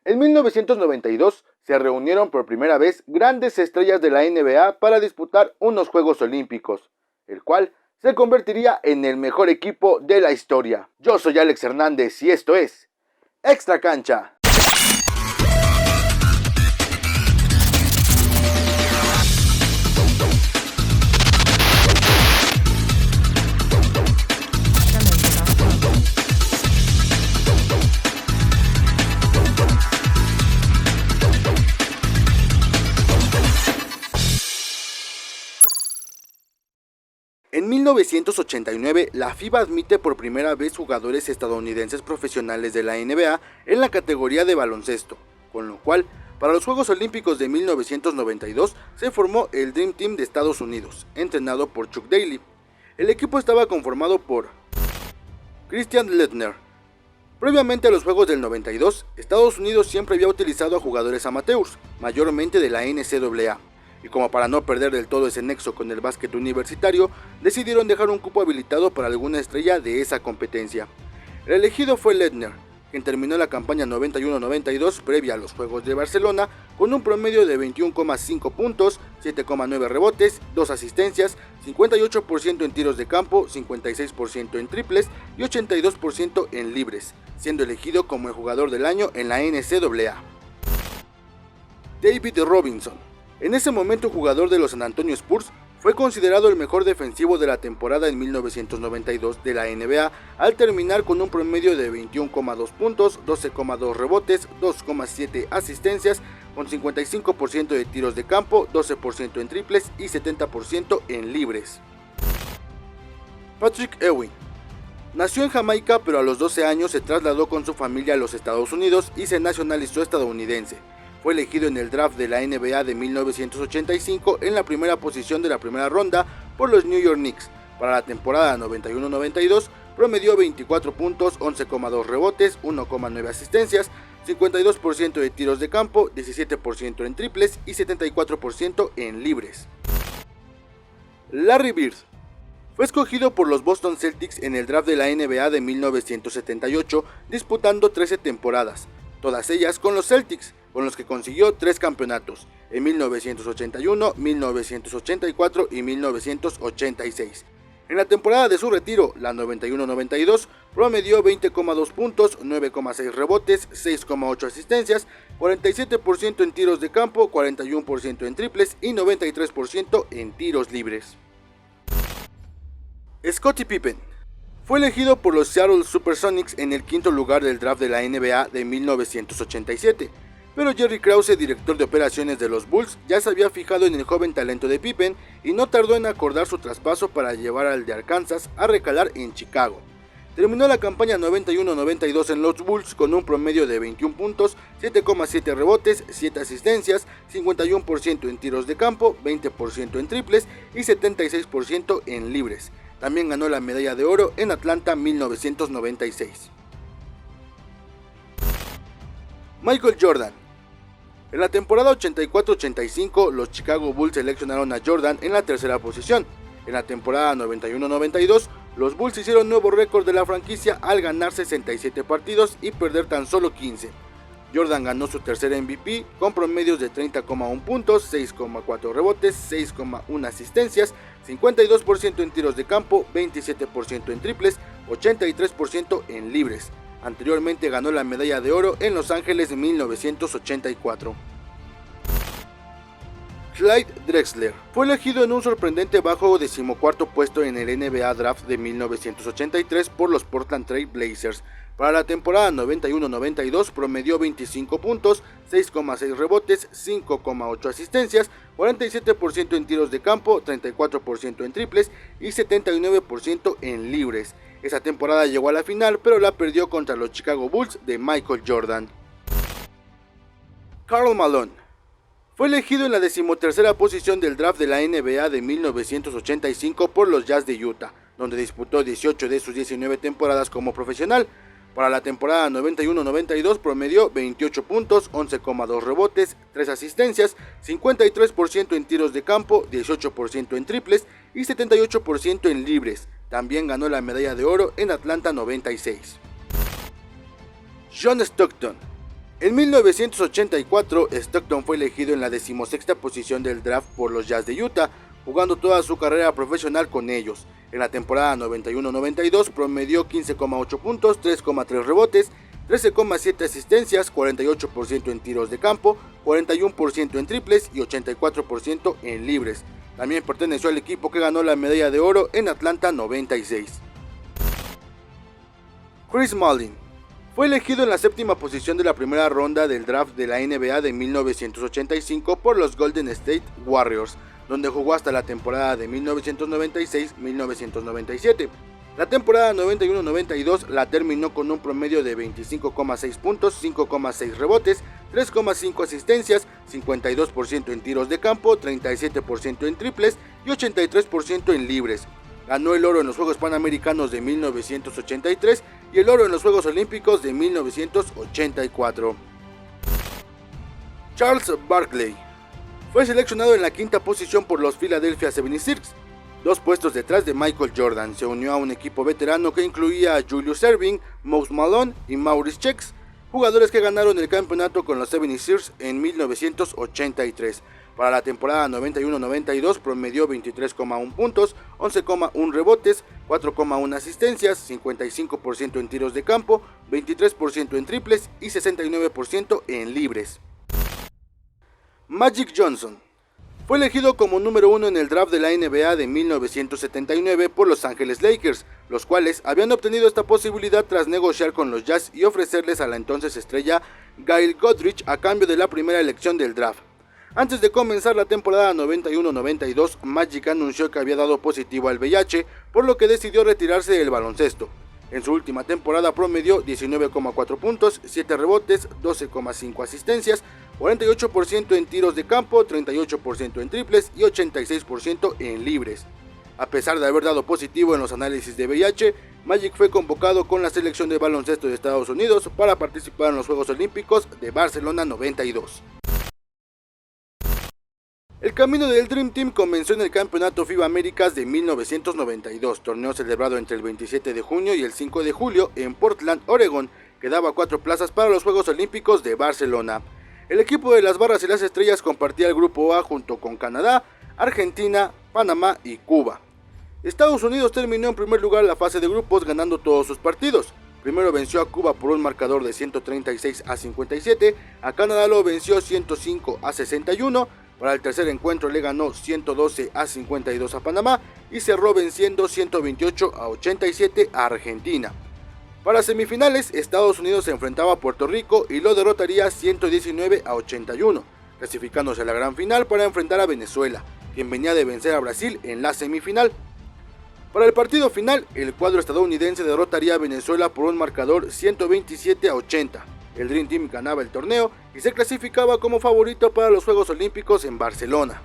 En 1992 se reunieron por primera vez grandes estrellas de la NBA para disputar unos Juegos Olímpicos, el cual se convertiría en el mejor equipo de la historia. Yo soy Alex Hernández y esto es Extra Cancha. En 1989, la FIBA admite por primera vez jugadores estadounidenses profesionales de la NBA en la categoría de baloncesto, con lo cual, para los Juegos Olímpicos de 1992 se formó el Dream Team de Estados Unidos, entrenado por Chuck Daly. El equipo estaba conformado por Christian Laettner. Previamente a los Juegos del 92, Estados Unidos siempre había utilizado a jugadores amateurs, mayormente de la NCAA. Y como para no perder del todo ese nexo con el básquet universitario, decidieron dejar un cupo habilitado para alguna estrella de esa competencia. El elegido fue Laettner, quien terminó la campaña 91-92 previa a los Juegos de Barcelona con un promedio de 21,5 puntos, 7,9 rebotes, 2 asistencias, 58% en tiros de campo, 56% en triples y 82% en libres, siendo elegido como el jugador del año en la NCAA. David Robinson. En ese momento jugador de los San Antonio Spurs, fue considerado el mejor defensivo de la temporada en 1992 de la NBA al terminar con un promedio de 21,2 puntos, 12,2 rebotes, 2,7 asistencias, con 55% de tiros de campo, 12% en triples y 70% en libres. Patrick Ewing. Nació en Jamaica, pero a los 12 años se trasladó con su familia a los Estados Unidos y se nacionalizó estadounidense. Fue elegido en el draft de la NBA de 1985 en la primera posición de la primera ronda por los New York Knicks. Para la temporada 91-92 promedió 24 puntos, 11,2 rebotes, 1,9 asistencias, 52% de tiros de campo, 17% en triples y 74% en libres. Larry Bird. Fue escogido por los Boston Celtics en el draft de la NBA de 1978, disputando 13 temporadas, todas ellas con los Celtics, con los que consiguió 3 campeonatos, en 1981, 1984 y 1986. En la temporada de su retiro, la 91-92, promedió 20,2 puntos, 9,6 rebotes, 6,8 asistencias, 47% en tiros de campo, 41% en triples y 93% en tiros libres. Scottie Pippen. Fue elegido por los Seattle Supersonics en el quinto lugar del draft de la NBA de 1987. Pero Jerry Krause, director de operaciones de los Bulls, ya se había fijado en el joven talento de Pippen y no tardó en acordar su traspaso para llevar al de Arkansas a recalar en Chicago. Terminó la campaña 91-92 en los Bulls con un promedio de 21 puntos, 7,7 rebotes, 7 asistencias, 51% en tiros de campo, 20% en triples y 76% en libres. También ganó la medalla de oro en Atlanta 1996. Michael Jordan. En la temporada 84-85, los Chicago Bulls seleccionaron a Jordan en la tercera posición. En la temporada 91-92, los Bulls hicieron nuevo récord de la franquicia al ganar 67 partidos y perder tan solo 15. Jordan ganó su tercer MVP con promedios de 30,1 puntos, 6,4 rebotes, 6,1 asistencias, 52% en tiros de campo, 27% en triples, 83% en libres. Anteriormente ganó la medalla de oro en Los Ángeles en 1984. Clyde Drexler fue elegido en un sorprendente bajo 14º puesto en el NBA Draft de 1983 por los Portland Trail Blazers. Para la temporada 91-92 promedió 25 puntos, 6,6 rebotes, 5,8 asistencias, 47% en tiros de campo, 34% en triples y 79% en libres. Esa temporada llegó a la final, pero la perdió contra los Chicago Bulls de Michael Jordan. Karl Malone. Fue elegido en la 13ª posición del draft de la NBA de 1985 por los Jazz de Utah, donde disputó 18 de sus 19 temporadas como profesional. Para la temporada 91-92 promedió 28 puntos, 11,2 rebotes, 3 asistencias, 53% en tiros de campo, 18% en triples y 78% en libres. También ganó la medalla de oro en Atlanta 96. John Stockton. En 1984, Stockton fue elegido en la 16ª posición del draft por los Jazz de Utah, jugando toda su carrera profesional con ellos. En la temporada 91-92 promedió 15,8 puntos, 3,3 rebotes, 13,7 asistencias, 48% en tiros de campo, 41% en triples y 84% en libres. También perteneció al equipo que ganó la medalla de oro en Atlanta 96. Chris Mullin fue elegido en la 7ª posición de la primera ronda del draft de la NBA de 1985 por los Golden State Warriors, donde jugó hasta la temporada de 1996-1997. La temporada 91-92 la terminó con un promedio de 25,6 puntos, 5,6 rebotes, 3,5 asistencias, 52% en tiros de campo, 37% en triples y 83% en libres. Ganó el oro en los Juegos Panamericanos de 1983 y el oro en los Juegos Olímpicos de 1984. Charles Barkley fue seleccionado en la 5ª posición por los Philadelphia 76ers, 2 puestos detrás de Michael Jordan. Se unió a un equipo veterano que incluía a Julius Erving, Moses Malone y Maurice Cheeks, jugadores que ganaron el campeonato con los 76ers en 1983. Para la temporada 91-92 promedió 23,1 puntos, 11,1 rebotes, 4,1 asistencias, 55% en tiros de campo, 23% en triples y 69% en libres. Magic Johnson fue elegido como número 1 en el draft de la NBA de 1979 por Los Ángeles Lakers, los cuales habían obtenido esta posibilidad tras negociar con los Jazz y ofrecerles a la entonces estrella Gail Godrich a cambio de la primera elección del draft. Antes de comenzar la temporada 91-92, Magic anunció que había dado positivo al VIH, por lo que decidió retirarse del baloncesto. En su última temporada promedió 19,4 puntos, 7 rebotes, 12,5 asistencias, 48% en tiros de campo, 38% en triples y 86% en libres. A pesar de haber dado positivo en los análisis de VIH, Magic fue convocado con la selección de baloncesto de Estados Unidos para participar en los Juegos Olímpicos de Barcelona 92. El camino del Dream Team comenzó en el Campeonato FIBA Américas de 1992, torneo celebrado entre el 27 de junio y el 5 de julio en Portland, Oregón, que daba 4 plazas para los Juegos Olímpicos de Barcelona. El equipo de las Barras y las Estrellas compartía el Grupo A junto con Canadá, Argentina, Panamá y Cuba. Estados Unidos terminó en primer lugar la fase de grupos ganando todos sus partidos. Primero venció a Cuba por un marcador de 136-57, a Canadá lo venció 105-61, para el tercer encuentro le ganó 112-52 a Panamá y cerró venciendo 128-87 a Argentina. Para semifinales, Estados Unidos se enfrentaba a Puerto Rico y lo derrotaría 119-81, clasificándose a la gran final para enfrentar a Venezuela, quien venía de vencer a Brasil en la semifinal. Para el partido final, el cuadro estadounidense derrotaría a Venezuela por un marcador 127-80. El Dream Team ganaba el torneo y se clasificaba como favorito para los Juegos Olímpicos en Barcelona.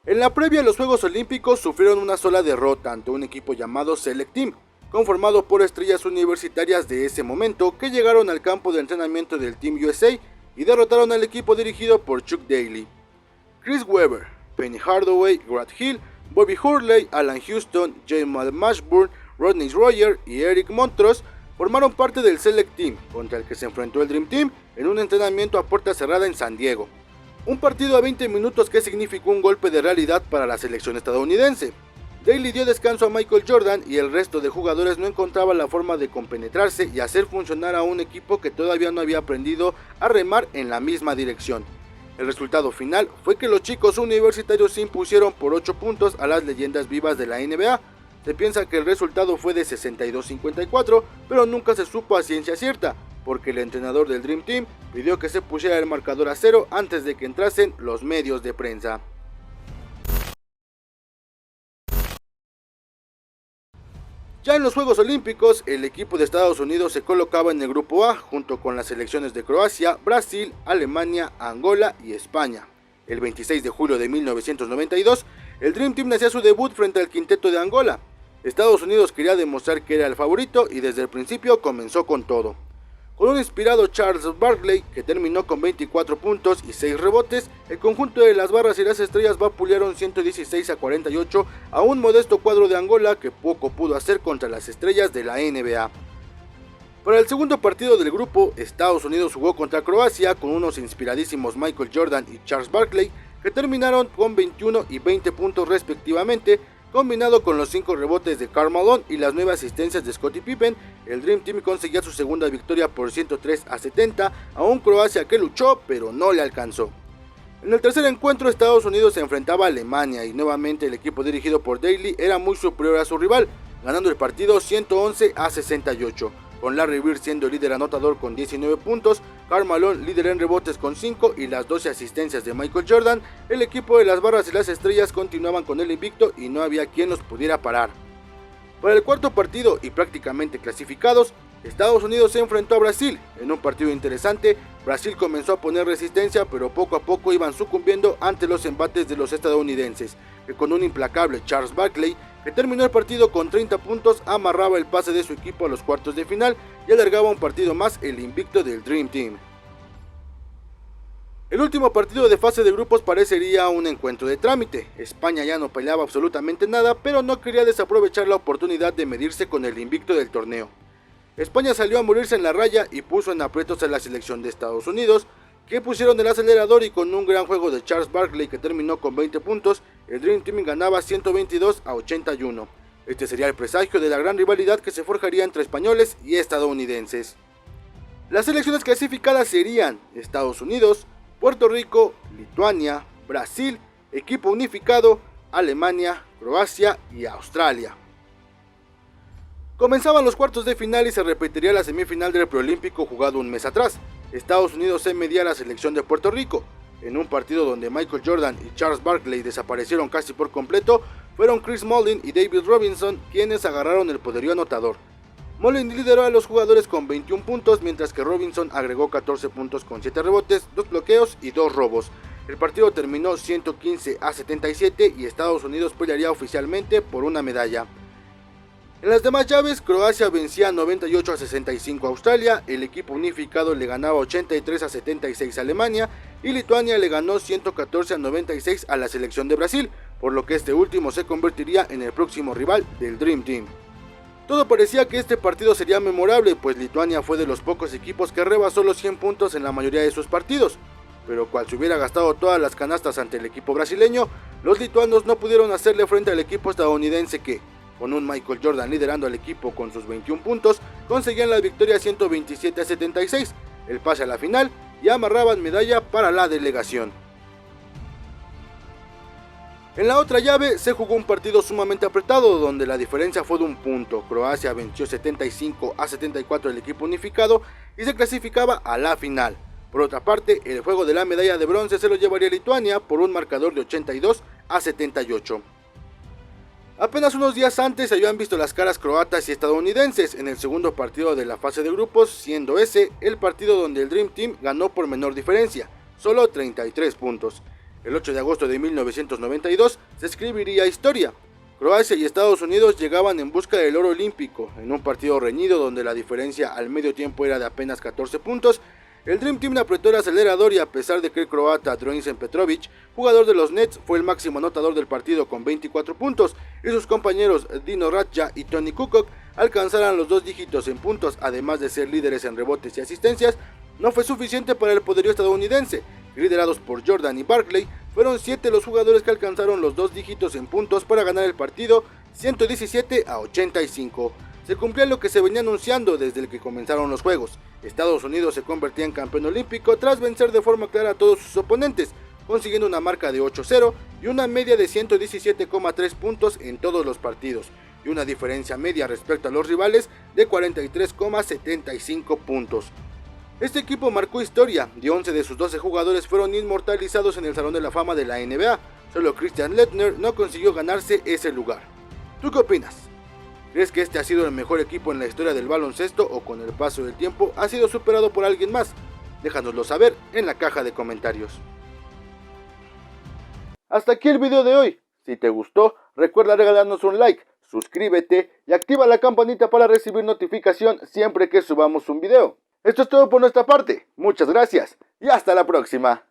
En la previa a los Juegos Olímpicos sufrieron una sola derrota ante un equipo llamado Select Team, conformado por estrellas universitarias de ese momento que llegaron al campo de entrenamiento del Team USA y derrotaron al equipo dirigido por Chuck Daly. Chris Webber, Penny Hardaway, Grant Hill, Bobby Hurley, Alan Houston, Jamal Mashburn, Rodney Royer y Eric Montross formaron parte del Select Team, contra el que se enfrentó el Dream Team en un entrenamiento a puerta cerrada en San Diego. Un partido a 20 minutos que significó un golpe de realidad para la selección estadounidense. Daly dio descanso a Michael Jordan y el resto de jugadores no encontraban la forma de compenetrarse y hacer funcionar a un equipo que todavía no había aprendido a remar en la misma dirección. El resultado final fue que los chicos universitarios se impusieron por 8 puntos a las leyendas vivas de la NBA. Se piensa que el resultado fue de 62-54, pero nunca se supo a ciencia cierta, porque el entrenador del Dream Team pidió que se pusiera el marcador a 0 antes de que entrasen los medios de prensa. Ya en los Juegos Olímpicos, el equipo de Estados Unidos se colocaba en el Grupo A, junto con las selecciones de Croacia, Brasil, Alemania, Angola y España. El 26 de julio de 1992, el Dream Team hacía su debut frente al quinteto de Angola. Estados Unidos quería demostrar que era el favorito y desde el principio comenzó con todo. Con un inspirado Charles Barkley, que terminó con 24 puntos y 6 rebotes, el conjunto de las Barras y las Estrellas vapulearon 116-48 a un modesto cuadro de Angola que poco pudo hacer contra las estrellas de la NBA. Para el segundo partido del grupo, Estados Unidos jugó contra Croacia con unos inspiradísimos Michael Jordan y Charles Barkley, que terminaron con 21 y 20 puntos respectivamente, combinado con los 5 rebotes de Karl Malone y las 9 asistencias de Scottie Pippen. El Dream Team conseguía su segunda victoria por 103-70 a un Croacia que luchó pero no le alcanzó. En el tercer encuentro, Estados Unidos se enfrentaba a Alemania y nuevamente el equipo dirigido por Daly era muy superior a su rival, ganando el partido 111-68. Con Larry Bird siendo el líder anotador con 19 puntos, Karl Malone líder en rebotes con 5 y las 12 asistencias de Michael Jordan, el equipo de las barras y las estrellas continuaban con el invicto y no había quien los pudiera parar. Para el cuarto partido y prácticamente clasificados, Estados Unidos se enfrentó a Brasil. En un partido interesante, Brasil comenzó a poner resistencia, pero poco a poco iban sucumbiendo ante los embates de los estadounidenses, que con un implacable Charles Barkley, que terminó el partido con 30 puntos, amarraba el pase de su equipo a los cuartos de final y alargaba un partido más el invicto del Dream Team. El último partido de fase de grupos parecería un encuentro de trámite. España ya no peleaba absolutamente nada, pero no quería desaprovechar la oportunidad de medirse con el invicto del torneo. España salió a morirse en la raya y puso en aprietos a la selección de Estados Unidos, que pusieron el acelerador y con un gran juego de Charles Barkley que terminó con 20 puntos, el Dream Team ganaba 122-81. Este sería el presagio de la gran rivalidad que se forjaría entre españoles y estadounidenses. Las selecciones clasificadas serían Estados Unidos, Puerto Rico, Lituania, Brasil, equipo unificado, Alemania, Croacia y Australia. Comenzaban los cuartos de final y se repetiría la semifinal del preolímpico jugado un mes atrás. Estados Unidos se medía a la selección de Puerto Rico. En un partido donde Michael Jordan y Charles Barkley desaparecieron casi por completo, fueron Chris Mullin y David Robinson quienes agarraron el poderío anotador. Mullin lideró a los jugadores con 21 puntos, mientras que Robinson agregó 14 puntos con 7 rebotes, 2 bloqueos y 2 robos. El partido terminó 115-77 y Estados Unidos pelearía oficialmente por una medalla. En las demás llaves, Croacia vencía 98-65 a Australia, el equipo unificado le ganaba 83-76 a Alemania y Lituania le ganó 114-96 a la selección de Brasil, por lo que este último se convertiría en el próximo rival del Dream Team. Todo parecía que este partido sería memorable, pues Lituania fue de los pocos equipos que rebasó los 100 puntos en la mayoría de sus partidos, pero cual se hubiera gastado todas las canastas ante el equipo brasileño, los lituanos no pudieron hacerle frente al equipo estadounidense que, con un Michael Jordan liderando al equipo con sus 21 puntos, conseguían la victoria 127-76, el pase a la final y amarraban medalla para la delegación. En la otra llave se jugó un partido sumamente apretado donde la diferencia fue de un punto. Croacia venció 75-74 al equipo unificado y se clasificaba a la final. Por otra parte, el juego de la medalla de bronce se lo llevaría Lituania por un marcador de 82-78. Apenas unos días antes se habían visto las caras croatas y estadounidenses en el segundo partido de la fase de grupos, siendo ese el partido donde el Dream Team ganó por menor diferencia, solo 33 puntos. El 8 de agosto de 1992 se escribiría historia. Croacia y Estados Unidos llegaban en busca del oro olímpico, en un partido reñido donde la diferencia al medio tiempo era de apenas 14 puntos. El Dream Team apretó el acelerador y a pesar de que el croata Drazen Petrovic, jugador de los Nets, fue el máximo anotador del partido con 24 puntos y sus compañeros Dino Radja y Tony Kukoc alcanzaran los 2 dígitos en puntos, además de ser líderes en rebotes y asistencias, no fue suficiente para el poderío estadounidense. Liderados por Jordan y Barkley, fueron 7 los jugadores que alcanzaron los 2 dígitos en puntos para ganar el partido 117-85. Se cumplía lo que se venía anunciando desde el que comenzaron los juegos. Estados Unidos se convertía en campeón olímpico tras vencer de forma clara a todos sus oponentes, consiguiendo una marca de 8-0 y una media de 117,3 puntos en todos los partidos, y una diferencia media respecto a los rivales de 43,75 puntos. Este equipo marcó historia, y 11 de sus 12 jugadores fueron inmortalizados en el Salón de la Fama de la NBA, solo Christian Laettner no consiguió ganarse ese lugar. ¿Tú qué opinas? ¿Crees que este ha sido el mejor equipo en la historia del baloncesto o con el paso del tiempo ha sido superado por alguien más? Déjanoslo saber en la caja de comentarios. Hasta aquí el video de hoy. Si te gustó, recuerda regalarnos un like, suscríbete y activa la campanita para recibir notificación siempre que subamos un video. Esto es todo por nuestra parte. Muchas gracias y hasta la próxima.